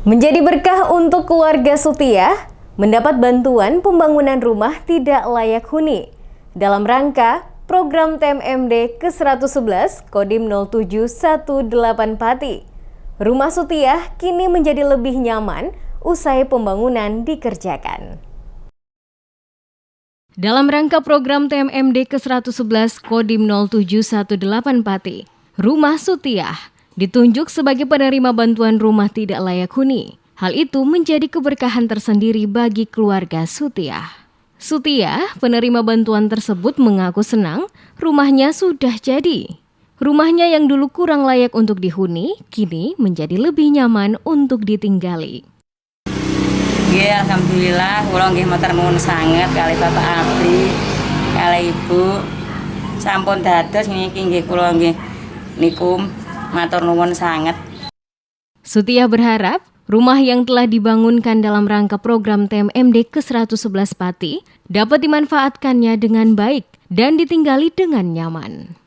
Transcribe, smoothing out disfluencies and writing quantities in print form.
Menjadi berkah untuk keluarga Sutiah, mendapat bantuan pembangunan rumah tidak layak huni dalam rangka program TMMD ke-111 Kodim 0718 Pati. Rumah Sutiah kini menjadi lebih nyaman usai pembangunan dikerjakan. Dalam rangka program TMMD ke-111 Kodim 0718 Pati, Rumah Sutiah ditunjuk sebagai penerima bantuan rumah tidak layak huni. Hal itu menjadi keberkahan tersendiri bagi keluarga Sutiah. Sutiah, penerima bantuan tersebut mengaku senang rumahnya sudah jadi. Rumahnya yang dulu kurang layak untuk dihuni, kini menjadi lebih nyaman untuk ditinggali. Ya, alhamdulillah, kula nggih matur nuwun sanget kali Bapak Abdi, kali Ibu. Sampun dados niki nggih kula nggih niku matur nuwun sanget. Sutiah berharap rumah yang telah dibangunkan dalam rangka program TMMD ke-111 Pati dapat dimanfaatkannya dengan baik dan ditinggali dengan nyaman.